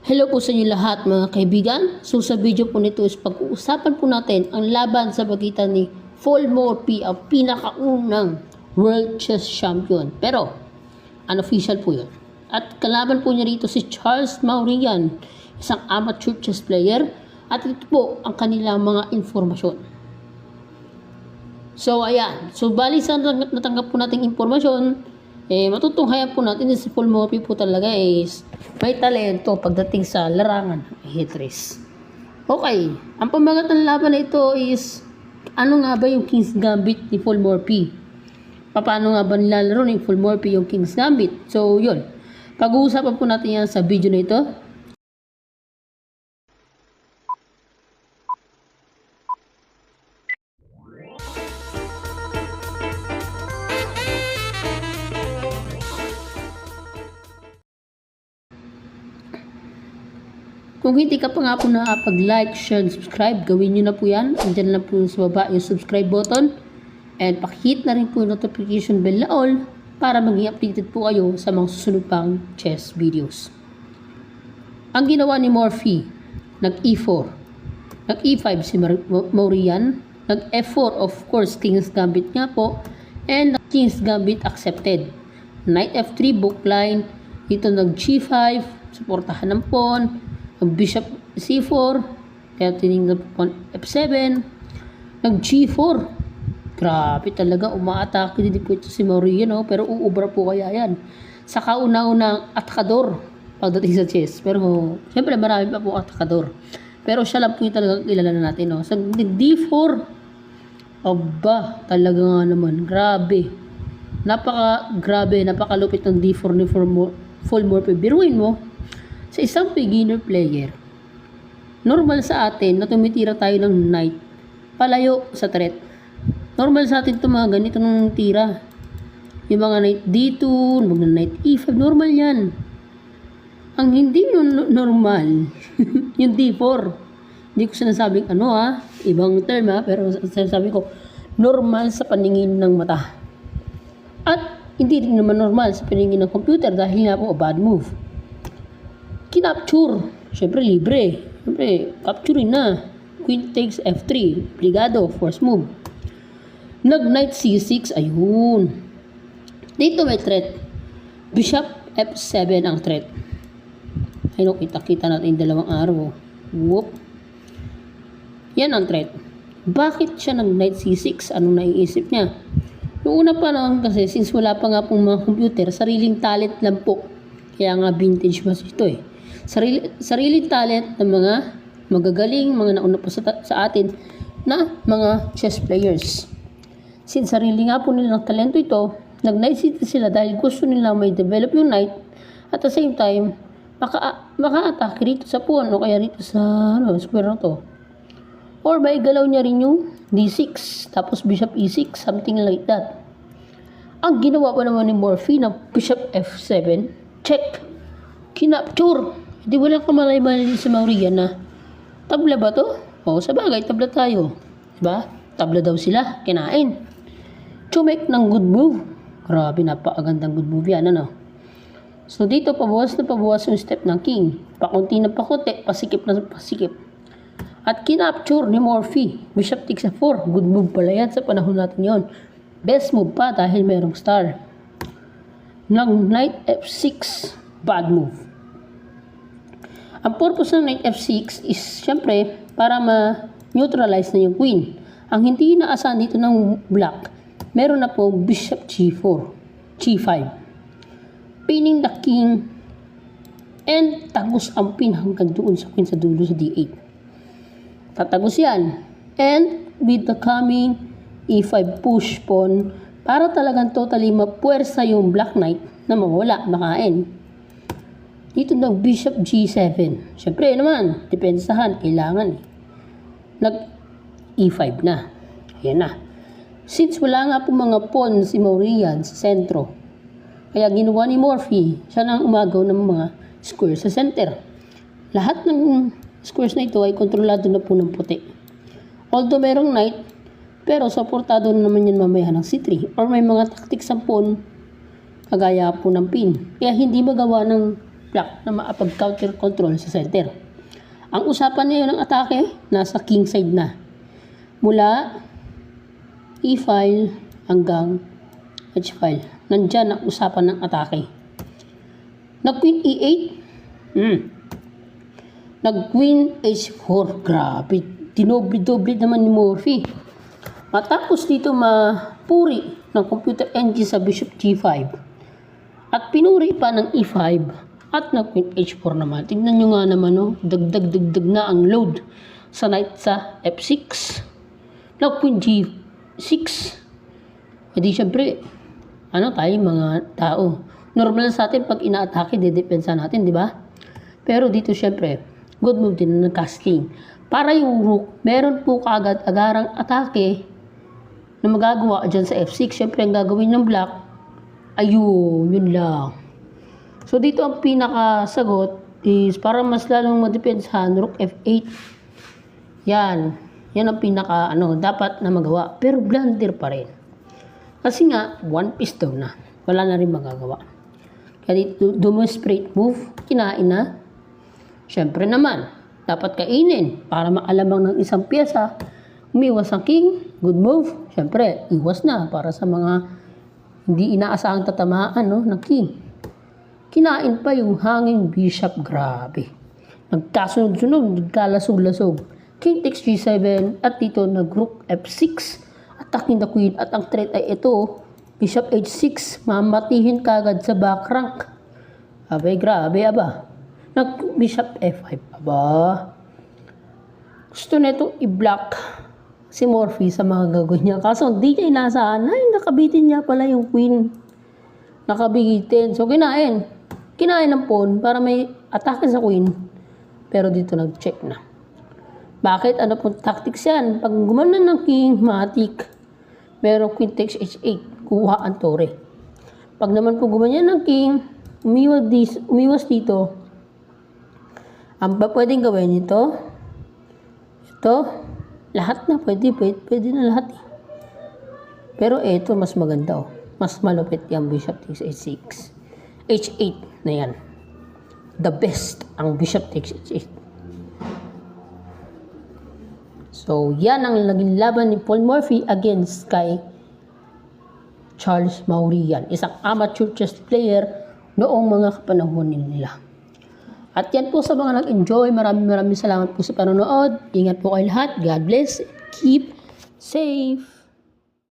Hello po sa inyo lahat mga kaibigan. So sa video po nito is pag-uusapan po natin ang laban sa pagitan ni Volmorpi, ang pinakaunang World Chess Champion. Pero unofficial po yun. At kalaban po niya rito si Charles Mauryan, isang amateur chess player. At ito po ang kanilang mga informasyon. So ayan. So bali sa natanggap po nating informasyon, matutunghayan po natin na si Volmorpi po talaga is may talento pagdating sa larangan ng ajedrez. Okay, ang pamagat ng laban na ito is ano nga ba yung King's Gambit ni Volmorpi? Paano nga ba nilalaro ni Volmorpi yung King's Gambit? So yun, pag-uusapan po natin yan sa video na ito. Kung hindi ka pa nga po nakapag-like, share, and subscribe, gawin nyo na po yan. Andyan lang po sa baba yung subscribe button. And pakihit na rin po yung notification bell na all para maging updated po kayo sa mga susunod pang chess videos. Ang ginawa ni Morphy, nag-E4. Nag-E5 si Mauryan. Nag-F4, of course, King's Gambit nga po. And King's Gambit accepted. Knight F3, book line. Dito nag-G5, suportahan ng pawn. Bishop C4, kaya tinignan po F7, nag-G4. Grabe talaga, umaatake din po ito si Mauryan, no? Pero uubra po kaya yan. Sa kauna-unang atakador pagdating sa chess. Pero, siyempre marami pa po atakador. Pero siya lang po yung talagang kilala natin, no? Sa D4, aba, talaga nga naman, grabe. Grabe, napakalupit ng D4 ni Volmorpi. Biruin mo, sa isang beginner player, normal sa atin na tumitira tayo ng knight palayo sa threat. Normal sa atin ito mga ganito ng tira. Yung mga knight D2, mga knight E5, normal yan. Ang hindi yun normal, yung D4. Hindi ko sinasabing ibang term pero sinasabi ko, normal sa paningin ng mata. At hindi rin naman normal sa paningin ng computer dahil nga po bad move. Kinapture. Siyempre, libre. Siyempre, capturing na. Queen takes F3. Obligado. Force move. Nag-Knight C6. Ayun. Dito may threat. Bishop F7 ang threat. Ayun, kita-kita natin yung dalawang arrow. Whoop. Yan ang threat. Bakit siya nag-Knight C6? Anong naiisip niya? Noong una pa lang kasi, since wala pa nga pong mga computer, sariling talent lang po. Kaya nga vintage mas ito eh. Sariling talent ng mga magagaling, mga nauna po sa atin na mga chess players. Since sarili nga po nilang talento ito, nag-knight city sila dahil gusto nila may develop yung knight at the same time, maka-attack rito sa pawn o kaya rito sa square na to. Or may galaw niya rin yung D6, tapos Bishop E6, something like that. Ang ginawa pa naman ni Morphy na Bishop F7, check, kinapture. Hindi walang kamalay-malay sa Mauryan na tabla ba to? O sabagay, tabla tayo. Diba? Tabla daw sila, kinain. Chumek ng good move. Grabe, napakagandang good move yan, So dito, pabuwas na pabuwas yung step ng king. Pakunti na pakunti, pasikip na pasikip. At kinapture ni Morphy. Bishop takes F4. Good move pala yan sa panahon natin yon. Best move pa dahil merong star. Nang Knight F6, bad move. Ang purpose ng Knight F6 is syempre para ma-neutralize na yung queen. Ang hindi inaasahan dito ng black, meron na po Bishop G4, G5. Pinning the king and tagos ang pin hanggang doon sa queen sa dulo sa D8. Tatagos yan. And with the coming E5 push pawn, para talagang totally mapuwersa yung black knight na mawala, makain. Dito nag Bishop G7. Siyempre naman, depensahan, kailangan. Nag E5 na. Ayan na. Since wala nga po mga pawn si Mauryan sa sentro, kaya ginawa ni Morphy, siya nang umagaw ng mga squares sa center. Lahat ng squares na ito ay kontrolado na po ng puti. Although merong knight, pero supportado na naman yan mamaya ng C3 or may mga tactics sa pawn kagaya po ng pin. Kaya hindi magawa ng black na maapag-counter control sa center. Ang usapan niya ng atake, nasa king side na. Mula e-file hanggang h-file. Nandyan ang usapan ng atake. Nag-queen e8. Nag-queen h4. Grabe. Dinoble-doble naman ni Morphy. Matapos dito mapuri ng computer engine sa bishop g5. At pinuri pa ng e5. At nag-queen h4 naman. Tignan nyo nga naman, no? Dagdag na ang load sa knight sa f6. Nag-queen g6. E di syempre, tayo mga tao. Normal sa atin pag ina-atake, dedepensa natin, di ba? Pero dito syempre, good move din ng casting. Para yung rook, meron po kaagad-agarang atake na magagawa dyan sa f6. Syempre, ang gagawin ng black, ayun, yun lang. So, dito ang pinakasagot is para mas lalong madepensahan, rook f8. Yan. Yan ang pinaka, dapat na magawa. Pero blunder pa rin. Kasi nga, one piece daw na. Wala na rin magagawa. Kaya dito, demonstrate move, kinain na. Siyempre naman, dapat kainin para maalamang ng isang pyesa. Umiwas ang king, good move. Siyempre, iwas na para sa mga hindi inaasahang tatamaan ng king. Kinain pa yung hanging bishop, grabe. Nagkasunod-sunod, nagkalasog-lasog. King takes g7 at dito nag-rook f6. Attacking the queen at ang threat ay ito, bishop h6. Mamatihin kagad sa back rank. Abay, grabe aba. Nag-bishop f5 aba. Gusto na itong i-block si Morphy sa mga gagawin niya. Kaso hindi niya inasahan, ay nakabitin niya pala yung queen. Nakabigitin. So kinain ng pawn para may atake sa queen. Pero dito nag-check na. Bakit? Ano pong tactics yan? Pag gumanon ng king, matik. Merong queen takes h8. Kuha ang tore. Pag naman po gumanyan ng king, umiwas dito. Ang pwedeng gawin ito, lahat na. Pwede na lahat. Pero ito mas maganda. Mas malupit yung bishop takes h6. h8 na yan. The best ang bishop takes h8. So, yan ang naging laban ni Paul Morphy against kay Charles Maurian. Isang amateur chess player noong mga kapanahon nila. At yan po sa mga nag-enjoy. Maraming salamat po sa panonood. Ingat po kayo lahat. God bless. Keep safe.